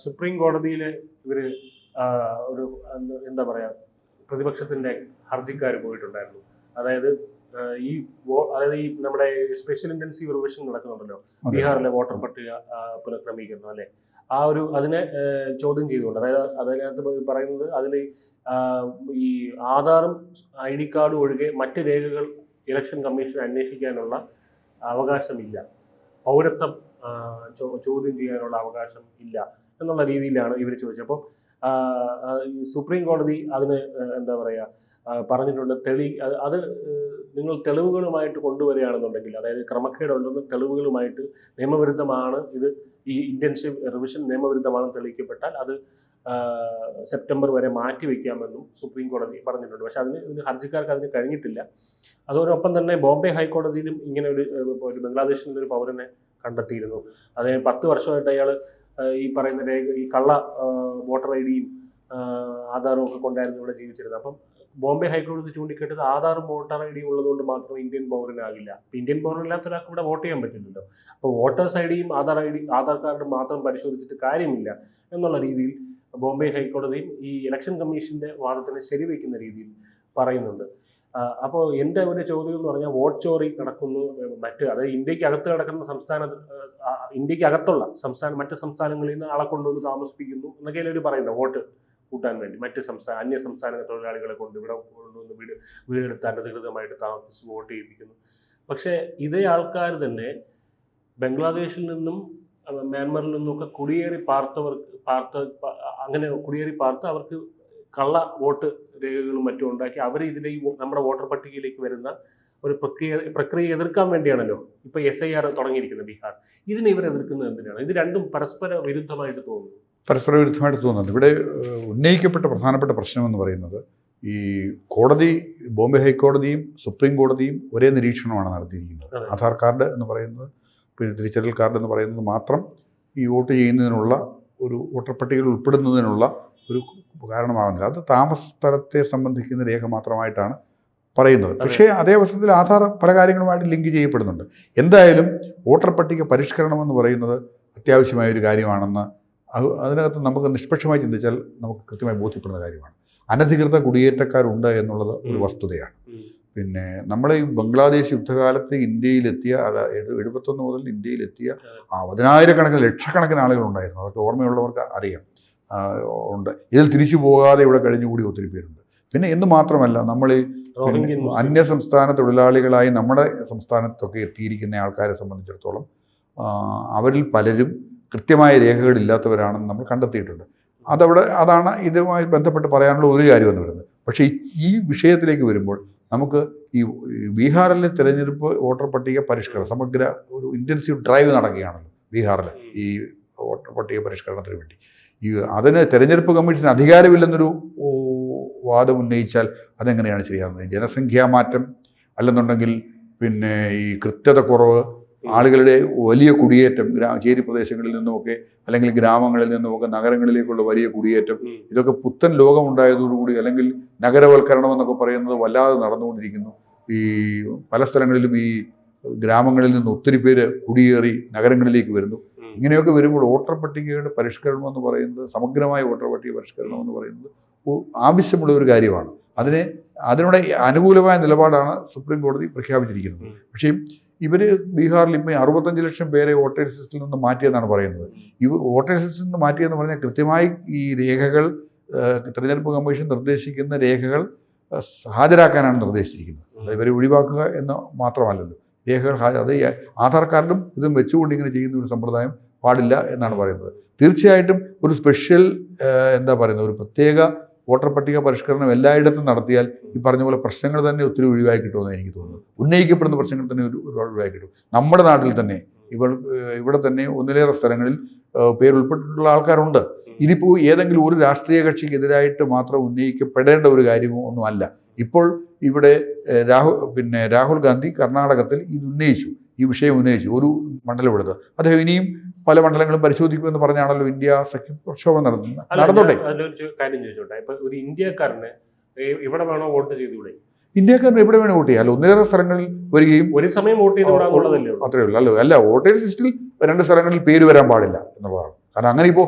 Supreme കോടതിയിൽ ഇവര് ഒരു എന്താ പറയാ പ്രതിപക്ഷത്തിന്റെ ഹർജിക്കാർ പോയിട്ടുണ്ടായിരുന്നു. അതായത് അതായത് ഈ നമ്മുടെ സ്പെഷ്യൽ ഇന്റൻസീവ് റിവിഷൻ നടക്കുന്നുണ്ടല്ലോ ബീഹാറിലെ വോട്ടർ പട്ടിക പുനഃക്രമീകരണം അല്ലെ, അതിനെ ചോദ്യം ചെയ്തുകൊണ്ട്, അതായത് അതിനകത്ത് പറയുന്നത് അതിൽ ഈ ആധാറും ID കാർഡും ഒഴികെ മറ്റ് രേഖകൾ ഇലക്ഷൻ കമ്മീഷൻ അന്വേഷിക്കാനുള്ള അവകാശമില്ല, പൗരത്വം ചോദ്യം ചെയ്യാനുള്ള അവകാശം ഇല്ല എന്നുള്ള രീതിയിലാണ് ഇവർ ചോദിച്ചത്. അപ്പം സുപ്രീം കോടതി അതിന് എന്താ പറയുക പറഞ്ഞിട്ടുണ്ട്, അത് നിങ്ങൾ തെളിവുകളുമായിട്ട് കൊണ്ടുവരികയാണെന്നുണ്ടെങ്കിൽ, അതായത് ക്രമക്കേടുണ്ടെന്ന് തെളിവുകളുമായിട്ട് നിയമവിരുദ്ധമാണ് ഇത്, ഈ ഇന്റൻസീവ് റിവിഷൻ നിയമവിരുദ്ധമാണെന്ന് തെളിയിക്കപ്പെട്ടാൽ അത് സെപ്റ്റംബർ വരെ മാറ്റിവെക്കാമെന്നും സുപ്രീം കോടതി പറഞ്ഞിട്ടുണ്ട്. പക്ഷെ ഇതിന് ഹർജിക്കാർക്ക് അതിന് കഴിഞ്ഞിട്ടില്ല. അതോടൊപ്പം തന്നെ ബോംബെ ഹൈക്കോടതിയിലും ഇങ്ങനെ ഒരു ബംഗ്ലാദേശിൽ നിന്നൊരു പൗരനെ കണ്ടെത്തിയിരുന്നു. അതായത് 10 വർഷമായിട്ട് അയാൾ ഈ പറയുന്ന ഈ കള്ള വോട്ടർ ID-യും ആധാറും ഒക്കെ കൊണ്ടായിരുന്നു ഇവിടെ ജീവിച്ചിരുന്നത്. അപ്പം ബോംബെ ഹൈക്കോടതി ചൂണ്ടിക്കേട്ടത് ആധാറും വോട്ടർ ID-യും ഉള്ളതുകൊണ്ട് മാത്രം ഇന്ത്യൻ പൗരനാകില്ല. ഇന്ത്യൻ പൗരനില്ലാത്ത ഒരാൾക്ക് ഇവിടെ വോട്ട് ചെയ്യാൻ പറ്റില്ലല്ലോ. അപ്പോൾ വോട്ടേഴ്സ് ID-യും ആധാർ കാർഡും മാത്രം പരിശോധിച്ചിട്ട് കാര്യമില്ല എന്നുള്ള രീതിയിൽ ബോംബെ ഹൈക്കോടതിയും ഈ ഇലക്ഷൻ കമ്മീഷന്റെ വാദത്തിന് ശരിവെക്കുന്ന രീതിയിൽ പറയുന്നുണ്ട്. അപ്പോൾ എൻ്റെ ഒരു ചോദ്യം എന്ന് പറഞ്ഞാൽ, വോട്ട് ചോറി നടക്കുന്നു അതായത് ഇന്ത്യക്ക് അകത്ത് കിടക്കുന്ന ഇന്ത്യക്ക് അകത്തുള്ള മറ്റ് സംസ്ഥാനങ്ങളിൽ നിന്ന് ആളെ കൊണ്ടുവന്ന് താമസിപ്പിക്കുന്നു എന്നൊക്കെയല്ലേ അവർ പറയുന്നത്, വോട്ട് കൂട്ടാൻ വേണ്ടി അന്യ സംസ്ഥാന തൊഴിലാളികളെ കൊണ്ട് ഇവിടെ കൊണ്ടുവന്ന് വീടെടുത്ത് അനധികൃതമായിട്ട് താമസിച്ച് വോട്ട് ചെയ്യിപ്പിക്കുന്നു. പക്ഷേ ഇതേ ആൾക്കാർ തന്നെ ബംഗ്ലാദേശിൽ നിന്നും മ്യാൻമറിൽ നിന്നൊക്കെ കുടിയേറി പാർത്ത് അവർക്ക് കള്ള വോട്ട് രേഖകളും മറ്റും ഉണ്ടാക്കി അവർ നമ്മുടെ വോട്ടർ പട്ടികയിലേക്ക് വരുന്ന ഒരു പ്രക്രിയ എതിർക്കാൻ വേണ്ടിയാണല്ലോ ഇപ്പൊ SIR തുടങ്ങിയിരിക്കുന്നത് ബീഹാർ. ഇതിനെ ഇവർ എതിർക്കുന്നത് എന്തിനാണ്? ഇത് രണ്ടും പരസ്പര വിരുദ്ധമായിട്ട് തോന്നുന്നു. ഇവിടെ ഉന്നയിക്കപ്പെട്ട പ്രധാനപ്പെട്ട പ്രശ്നം എന്ന് പറയുന്നത്, ഈ കോടതി, ബോംബെ ഹൈക്കോടതിയും സുപ്രീം കോടതിയും ഒരേ നിരീക്ഷണമാണ് നടത്തിയിരിക്കുന്നത്. ആധാർ കാർഡ് എന്ന് പറയുന്നത്, പിന്നെ തിരിച്ചറിയൽ കാർഡ് എന്ന് പറയുന്നത് മാത്രം ഈ വോട്ട് ചെയ്യുന്നതിനുള്ള ഒരു വോട്ടർ പട്ടികയിൽ ഉൾപ്പെടുന്നതിനുള്ള ഒരു കാരണമാകുന്നില്ല. അത് താമസ സ്ഥലത്തെ സംബന്ധിക്കുന്ന രേഖ മാത്രമായിട്ടാണ് പറയുന്നത്. പക്ഷേ അതേ അവസരത്തിൽ ആധാർ പല കാര്യങ്ങളുമായിട്ട് ലിങ്ക് ചെയ്യപ്പെടുന്നുണ്ട്. എന്തായാലും വോട്ടർ പട്ടിക പരിഷ്കരണം എന്ന് പറയുന്നത് അത്യാവശ്യമായ ഒരു കാര്യമാണെന്ന് അതിനകത്ത് നമുക്ക് നിഷ്പക്ഷമായി ചിന്തിച്ചാൽ നമുക്ക് കൃത്യമായി ബോധ്യപ്പെടുന്ന കാര്യമാണ്. അനധികൃത കുടിയേറ്റക്കാരുണ്ട് എന്നുള്ളത് ഒരു വസ്തുതയാണ്. പിന്നെ നമ്മളെ ഈ ബംഗ്ലാദേശ് യുദ്ധകാലത്ത് ഇന്ത്യയിലെത്തിയ 71 മുതൽ ഇന്ത്യയിലെത്തിയ 10,000-കണക്കിന് ലക്ഷക്കണക്കിന് ആളുകളുണ്ടായിരുന്നു. അതൊക്കെ ഓർമ്മയുള്ളവർക്ക് അറിയാം ഉണ്ട്. ഇതിൽ തിരിച്ചു പോകാതെ ഇവിടെ കഴിഞ്ഞുകൂടി ഒത്തിരി പേരുണ്ട്. പിന്നെ എന്ന് മാത്രമല്ല, നമ്മൾ അന്യ സംസ്ഥാന തൊഴിലാളികളായി നമ്മുടെ സംസ്ഥാനത്തൊക്കെ എത്തിയിരിക്കുന്ന ആൾക്കാരെ സംബന്ധിച്ചിടത്തോളം അവരിൽ പലരും കൃത്യമായ രേഖകളില്ലാത്തവരാണെന്ന് നമ്മൾ കണ്ടെത്തിയിട്ടുണ്ട്. അതാണ് ഇതുമായി ബന്ധപ്പെട്ട് പറയാനുള്ള ഒരു കാര്യമെന്ന് വരുന്നത്. പക്ഷേ ഈ വിഷയത്തിലേക്ക് വരുമ്പോൾ നമുക്ക് ഈ ബീഹാറിലെ തിരഞ്ഞെടുപ്പ് വോട്ടർ പട്ടിക പരിഷ്കരണം സമഗ്ര ഒരു ഇൻറ്റൻസീവ് ഡ്രൈവ് നടക്കുകയാണല്ലോ ബീഹാറിൽ ഈ വോട്ടർ പട്ടിക പരിഷ്കരണത്തിന് വേണ്ടി. അതിന് തിരഞ്ഞെടുപ്പ് കമ്മീഷന് അധികാരമില്ലെന്നൊരു വാദം ഉന്നയിച്ചാൽ അതെങ്ങനെയാണ് ശരിയാകുന്നത്? ജനസംഖ്യാ മാറ്റം അല്ലെന്നുണ്ടെങ്കിൽ പിന്നെ ഈ കൃത്യത കുറവ്, ആളുകളുടെ വലിയ കുടിയേറ്റം, ചേരി പ്രദേശങ്ങളിൽ നിന്നുമൊക്കെ അല്ലെങ്കിൽ ഗ്രാമങ്ങളിൽ നിന്നുമൊക്കെ നഗരങ്ങളിലേക്കുള്ള വലിയ കുടിയേറ്റം, ഇതൊക്കെ പുത്തൻ ലോകമുണ്ടായതോടുകൂടി അല്ലെങ്കിൽ നഗരവൽക്കരണം എന്നൊക്കെ പറയുന്നത് വല്ലാതെ നടന്നുകൊണ്ടിരിക്കുന്നു. ഈ പല സ്ഥലങ്ങളിലും ഈ ഗ്രാമങ്ങളിൽ നിന്ന് ഒത്തിരി പേര് കുടിയേറി നഗരങ്ങളിലേക്ക് വരുന്നു. ഇങ്ങനെയൊക്കെ വരുമ്പോൾ വോട്ടർ പട്ടികയുടെ പരിഷ്കരണം എന്ന് പറയുന്നത്, സമഗ്രമായ വോട്ടർ പട്ടിക പരിഷ്കരണം എന്ന് പറയുന്നത് ആവശ്യമുള്ള ഒരു കാര്യമാണ്. അതിനോട് അനുകൂലമായ നിലപാടാണ് സുപ്രീം കോടതി പ്രഖ്യാപിച്ചിരിക്കുന്നത്. പക്ഷേ ഇവർ ബീഹാറിൽ ഇപ്പോൾ 65 ലക്ഷം പേരെ വോട്ടേഴ്സ് ലിസ്റ്റിൽ നിന്ന് മാറ്റിയെന്നാണ് പറയുന്നത്. ഈ വോട്ടേഴ്സ് ലിസ്റ്റിൽ നിന്ന് മാറ്റിയെന്ന് പറഞ്ഞാൽ കൃത്യമായി ഈ രേഖകൾ തിരഞ്ഞെടുപ്പ് കമ്മീഷൻ നിർദ്ദേശിക്കുന്ന രേഖകൾ ഹാജരാക്കാനാണ് നിർദ്ദേശിച്ചിരിക്കുന്നത്. ഇവരെ ഒഴിവാക്കുക എന്ന് മാത്രമല്ലല്ലോ, രേഖകൾ അത് ആധാർ കാർഡും ഇതും വെച്ചുകൊണ്ട് ഇങ്ങനെ ചെയ്യുന്ന ഒരു സമ്പ്രദായം പാടില്ല എന്നാണ് പറയുന്നത്. തീർച്ചയായിട്ടും ഒരു സ്പെഷ്യൽ ഒരു പ്രത്യേക വോട്ടർ പട്ടിക പരിഷ്കരണം എല്ലായിടത്തും നടത്തിയാൽ ഈ പറഞ്ഞ പോലെ പ്രശ്നങ്ങൾ തന്നെ ഒത്തിരി ഒഴിവായി കിട്ടുമെന്ന് എനിക്ക് തോന്നുന്നു. ഉന്നയിക്കപ്പെടുന്ന പ്രശ്നങ്ങൾ തന്നെ ഒഴിവായി കിട്ടും. നമ്മുടെ നാട്ടിൽ തന്നെ ഇവിടെ തന്നെ ഒന്നിലേറെ സ്ഥലങ്ങളിൽ പേരുൾപ്പെട്ടിട്ടുള്ള ആൾക്കാരുണ്ട്. ഇതിപ്പോൾ ഏതെങ്കിലും ഒരു രാഷ്ട്രീയ കക്ഷിക്കെതിരായിട്ട് മാത്രം ഉന്നയിക്കപ്പെടേണ്ട ഒരു കാര്യമോ ഒന്നുമല്ല. ഇപ്പോൾ ഇവിടെ രാഹുൽ ഗാന്ധി കർണാടകത്തിൽ ഈ വിഷയം ഉന്നയിച്ചു ഒരു മണ്ഡലം എടുത്ത്. അദ്ദേഹം ഇനിയും പല മണ്ഡലങ്ങളും പരിശോധിക്കുമെന്ന് പറഞ്ഞാണല്ലോ ഇന്ത്യ സഖ്യം പ്രക്ഷോഭം നടന്നോട്ടെ. ഒരു ഇന്ത്യക്കാരന് ഇവിടെ വേണോ വോട്ട് ചെയ്തുകൂടെ? ഇന്ത്യക്കാരന് എവിടെ വേണോ വോട്ട് ചെയ്യാം. ഒന്നിലേറെ സ്ഥലങ്ങളിൽ വരികയും ഒരു സമയം വോട്ട് ചെയ്തുകൂടാന്നുള്ളതല്ലേ? അത്രയേ ഉള്ളൂ. അല്ല വോട്ടേഴ്സ് ലിസ്റ്റിൽ 2 സ്ഥലങ്ങളിൽ പേര് വരാൻ പാടില്ല എന്നുള്ളതാണ്. കാരണം അങ്ങനെ ഇപ്പോൾ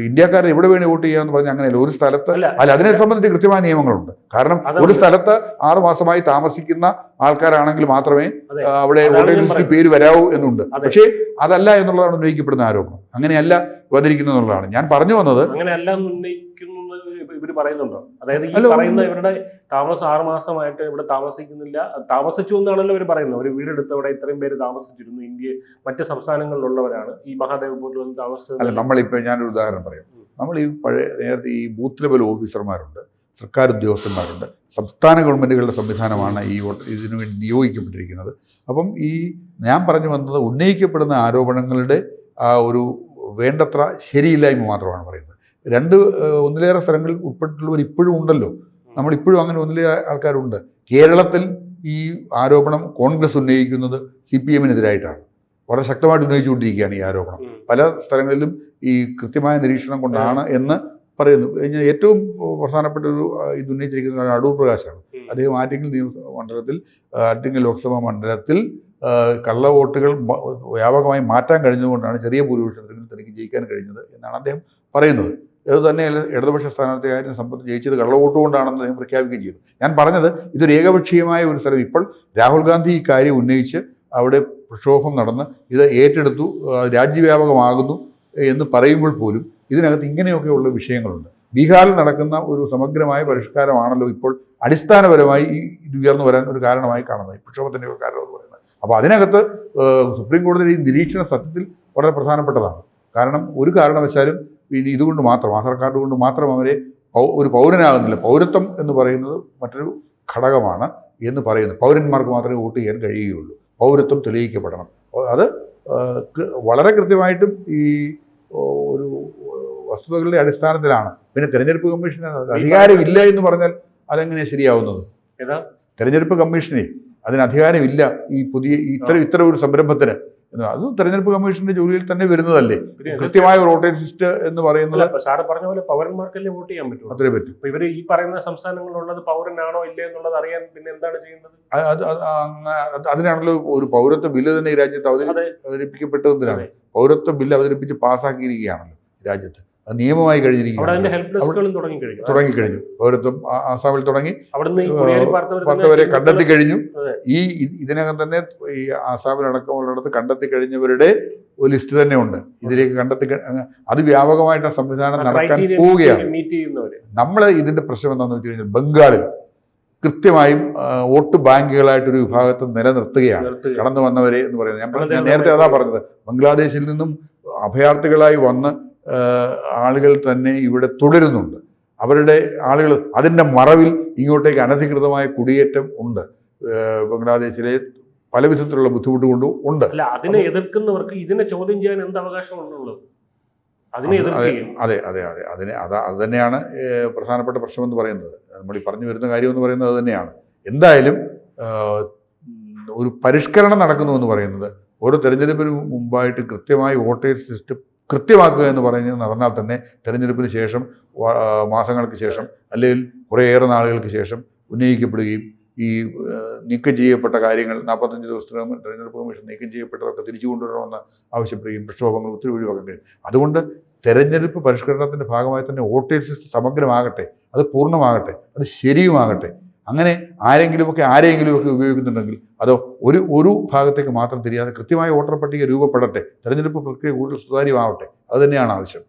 ഇന്ത്യക്കാരെ എവിടെ വേണേ വോട്ട് ചെയ്യാന്ന് പറഞ്ഞാൽ അങ്ങനെയല്ല. ഒരു സ്ഥലത്ത് അല്ല, അതിനെ സംബന്ധിച്ച് കൃത്യമായ നിയമങ്ങളുണ്ട്. കാരണം ഒരു സ്ഥലത്ത് 6 മാസമായി താമസിക്കുന്ന ആൾക്കാരാണെങ്കിൽ മാത്രമേ അവിടെ വോട്ടേഴ്സ് ലിസ്റ്റിൽ പേര് വരാവൂ എന്നുണ്ട്. പക്ഷേ അതല്ല എന്നുള്ളതാണ് ഉന്നയിക്കപ്പെടുന്ന ആരോപണം. അങ്ങനെയല്ല വന്നിരിക്കുന്നത് എന്നുള്ളതാണ് ഞാൻ പറഞ്ഞു വന്നത്. അങ്ങനെയല്ല ഇവർ പറയുന്നുണ്ടോ? അതായത് ഈ പറയുന്ന ഇവരുടെ താമസം 6 മാസമായിട്ട് ഇവിടെ താമസിക്കുന്നില്ല, താമസിച്ചു എന്നാണല്ലോ ഇവർ പറയുന്നത്. ഒരു വീടെടുത്തവിടെ ഇത്രയും പേര് താമസിച്ചിരുന്നു, ഇന്ത്യ മറ്റ് സംസ്ഥാനങ്ങളിലുള്ളവരാണ് ഈ മഹാദേവ് പോലും വന്ന് താമസിച്ചത്. അല്ല, നമ്മളിപ്പോൾ ഞാനൊരു ഉദാഹരണം പറയാം. നമ്മൾ ഈ നേരത്തെ ഈ ബൂത്ത് ലെവൽ ഓഫീസർമാരുണ്ട്, സർക്കാർ ഉദ്യോഗസ്ഥന്മാരുണ്ട്, സംസ്ഥാന ഗവൺമെൻറ്റുകളുടെ സംവിധാനമാണ് ഇതിനു വേണ്ടി നിയോഗിക്കപ്പെട്ടിരിക്കുന്നത്. അപ്പം ഈ ഞാൻ പറഞ്ഞു വന്നത് ഉന്നയിക്കപ്പെടുന്ന ആരോപണങ്ങളുടെ ആ ഒരു വേണ്ടത്ര ശരിയില്ലായ്മ മാത്രമാണ് പറയുന്നത്. ഒന്നിലേറെ സ്ഥലങ്ങളിൽ ഉൾപ്പെട്ടിട്ടുള്ളവർ ഇപ്പോഴും ഉണ്ടല്ലോ. നമ്മളിപ്പോഴും അങ്ങനെ ഒന്നിലേറെ ആൾക്കാരുണ്ട്. കേരളത്തിൽ ഈ ആരോപണം കോൺഗ്രസ് ഉന്നയിക്കുന്നത് CPM-നെതിരായിട്ടാണ്. വളരെ ശക്തമായിട്ട് ഉന്നയിച്ചുകൊണ്ടിരിക്കുകയാണ് ഈ ആരോപണം. പല സ്ഥലങ്ങളിലും ഈ കൃത്യമായ നിരീക്ഷണം കൊണ്ടാണ് എന്ന് പറയുന്നു. ഏറ്റവും പ്രധാനപ്പെട്ട ഒരു ഇത് ഉന്നയിച്ചിരിക്കുന്ന അടൂർ പ്രകാശാണ്. അദ്ദേഹം ആറ്റിങ്ങൽ ലോക്സഭാ മണ്ഡലത്തിൽ കള്ളവോട്ടുകൾ വ്യാപകമായി മാറ്റാൻ കഴിഞ്ഞതുകൊണ്ടാണ് ചെറിയ ഭൂരിപക്ഷത്തിൽ തനിക്ക് ജയിക്കാൻ കഴിഞ്ഞത് എന്നാണ് അദ്ദേഹം പറയുന്നത്. ഇത് തന്നെയല്ല ഇടതുപക്ഷ സ്ഥാനാർത്ഥിയായിട്ട് സമ്പത്ത് ജയിച്ചത് കള്ളവോട്ട് കൊണ്ടാണെന്ന് അദ്ദേഹം പ്രഖ്യാപിക്കുകയും ചെയ്തു. ഞാൻ പറഞ്ഞത് ഇതൊരു ഏകപക്ഷീയമായ ഒരു സ്ഥലം. ഇപ്പോൾ രാഹുൽ ഗാന്ധി ഈ കാര്യം ഉന്നയിച്ച് അവിടെ പ്രക്ഷോഭം നടന്ന് ഇത് ഏറ്റെടുത്തു, രാജ്യവ്യാപകമാകുന്നു എന്ന് പറയുമ്പോൾ പോലും ഇതിനകത്ത് ഇങ്ങനെയൊക്കെയുള്ള വിഷയങ്ങളുണ്ട്. ബീഹാറിൽ നടക്കുന്ന ഒരു സമഗ്രമായ പരിഷ്കാരമാണല്ലോ ഇപ്പോൾ അടിസ്ഥാനപരമായി ഇത് ഉയർന്നു വരാൻ ഒരു കാരണമായി കാണുന്നത്, പ്രക്ഷോഭത്തിൻ്റെ ഒരു കാരണം എന്ന് പറയുന്നത്. അപ്പോൾ അതിനകത്ത് സുപ്രീം കോടതിയുടെ ഈ നിരീക്ഷണ സത്യത്തിൽ വളരെ പ്രധാനപ്പെട്ടതാണ്. കാരണം ഒരു കാരണവശാലും ഇതുകൊണ്ട് മാത്രം, ആധാർ കാർഡ് കൊണ്ട് മാത്രം അവരെ ഒരു പൗരനാകുന്നില്ല. പൗരത്വം എന്ന് പറയുന്നത് മറ്റൊരു ഘടകമാണ് എന്ന് പറയുന്നു. പൗരന്മാർക്ക് മാത്രമേ വോട്ട് ചെയ്യാൻ കഴിയുകയുള്ളൂ. പൗരത്വം തെളിയിക്കപ്പെടണം. അത് വളരെ കൃത്യമായിട്ടും ഈ ഒരു വസ്തുതകളുടെ അടിസ്ഥാനത്തിലാണ്. പിന്നെ തെരഞ്ഞെടുപ്പ് കമ്മീഷന് അധികാരമില്ല എന്ന് പറഞ്ഞാൽ അതെങ്ങനെയാണ് ശരിയാവുന്നത്? തെരഞ്ഞെടുപ്പ് കമ്മീഷനെ അതിന് അധികാരമില്ല ഈ പുതിയ ഇത്തരം ഒരു സംരംഭത്തിന്. അത് തെരഞ്ഞെടുപ്പ് കമ്മീഷന്റെ ജോലിയിൽ തന്നെ വരുന്നതല്ലേ. കൃത്യമായ ഒരു വോട്ടേഴ്സ് ലിസ്റ്റ് എന്ന് പറയുന്നത് സാറ് പറഞ്ഞ പോലെ പൗരന്മാർക്കല്ലേ വോട്ട് ചെയ്യാൻ പറ്റും. അത്രേ പറ്റും. ഇവർ ഈ പറയുന്ന സംസ്ഥാനങ്ങളിലുള്ളത് പൗരനാണോ ഇല്ലേ എന്നുള്ളത് അറിയാൻ പിന്നെ എന്താണ് ചെയ്യുന്നത്? അതിനാണല്ലോ ഒരു പൗരത്വ ബില്ല് തന്നെ ഈ രാജ്യത്ത് അവതരിപ്പിക്കപ്പെട്ടതിനാണ്. പൗരത്വ ബില്ല് അവതരിപ്പിച്ച് പാസ്സാക്കിയിരിക്കുകയാണല്ലോ രാജ്യത്ത്. അത് നിയമമായി കഴിഞ്ഞിരിക്കുകയാണ്. തുടങ്ങിക്കഴിഞ്ഞു. പൗരത്വം ആസാമിൽ തുടങ്ങി, പാർത്തവരെ കണ്ടെത്തി കഴിഞ്ഞു. ഇതിനകം തന്നെ ഈ ആസാമിലടക്കമുള്ളിടത്ത് കണ്ടെത്തി കഴിഞ്ഞവരുടെ ഒരു ലിസ്റ്റ് തന്നെ ഉണ്ട്. ഇതിലേക്ക് അത് വ്യാപകമായിട്ട് സംവിധാനം നടക്കാൻ പോവുകയാണ്. നമ്മൾ ഇതിന്റെ പ്രശ്നം എന്താണെന്ന് വെച്ച് കഴിഞ്ഞാൽ ബംഗാളിൽ കൃത്യമായും വോട്ട് ബാങ്കുകളായിട്ടൊരു വിഭാഗത്തെ നിലനിർത്തുകയാണ് കടന്നു വന്നവരെ എന്ന് പറയുന്നത്. ഞാൻ നേരത്തെ അതാ പറഞ്ഞത്. ബംഗ്ലാദേശിൽ നിന്നും അഭയാർത്ഥികളായി വന്ന് ആളുകൾ തന്നെ ഇവിടെ തുടരുന്നുണ്ട്. അവരുടെ ആളുകൾ അതിൻ്റെ മറവിൽ ഇങ്ങോട്ടേക്ക് അനധികൃതമായ കുടിയേറ്റം ഉണ്ട്. ബംഗ്ലാദേശിലെ പല വിധത്തിലുള്ള ബുദ്ധിമുട്ട് കൊണ്ടും ഉണ്ട്. അല്ല, അതിനെ എതിർക്കുന്നവർക്ക് ഇതിനെ ചോദ്യം ചെയ്യാൻ എന്ത് അവകാശമുള്ളത്? അതെ. അത് തന്നെയാണ് പ്രധാനപ്പെട്ട പ്രശ്നമെന്ന് പറയുന്നത്. നമ്മൾ ഈ പറഞ്ഞു വരുന്ന കാര്യം എന്ന് പറയുന്നത് അത് തന്നെയാണ്. എന്തായാലും ഒരു പരിഷ്കരണം നടക്കുന്നു എന്ന് പറയുന്നത് ഓരോ തെരഞ്ഞെടുപ്പിന് മുമ്പായിട്ട് കൃത്യമായി വോട്ടേഴ്സ് ലിസ്റ്റ് കൃത്യമാക്കുക എന്ന് പറയുന്നത് നടന്നാൽ തന്നെ തെരഞ്ഞെടുപ്പിന് ശേഷം മാസങ്ങൾക്ക് ശേഷം അല്ലെങ്കിൽ കുറേയേറെ നാളുകൾക്ക് ശേഷം ഉന്നയിക്കപ്പെടുകയും ഈ നീക്കം ചെയ്യപ്പെട്ട കാര്യങ്ങൾ 45 ദിവസത്തിനകം തെരഞ്ഞെടുപ്പ് കമ്മീഷൻ നീക്കം ചെയ്യപ്പെട്ടതൊക്കെ തിരിച്ചു കൊണ്ടുവരണമെന്ന് ആവശ്യപ്പെടുകയും പ്രക്ഷോഭങ്ങൾ ഒത്തിരി ഒഴിവാക്കാൻ കഴിയും. അതുകൊണ്ട് തെരഞ്ഞെടുപ്പ് പരിഷ്കരണത്തിൻ്റെ ഭാഗമായി തന്നെ വോട്ടേഴ്സ് ലിസ്റ്റ് സമഗ്രമാകട്ടെ, അത് പൂർണ്ണമാകട്ടെ, അത് ശരിയുമാകട്ടെ. അങ്ങനെ ആരെങ്കിലുമൊക്കെ ഉപയോഗിക്കുന്നുണ്ടെങ്കിൽ അതോ ഒരു ഭാഗത്തേക്ക് മാത്രം തിരിയാതെ കൃത്യമായ വോട്ടർ പട്ടിക രൂപപ്പെടട്ടെ, തെരഞ്ഞെടുപ്പ് പ്രക്രിയ കൂടുതൽ സുതാര്യമാവട്ടെ. അതുതന്നെയാണ് ആവശ്യം.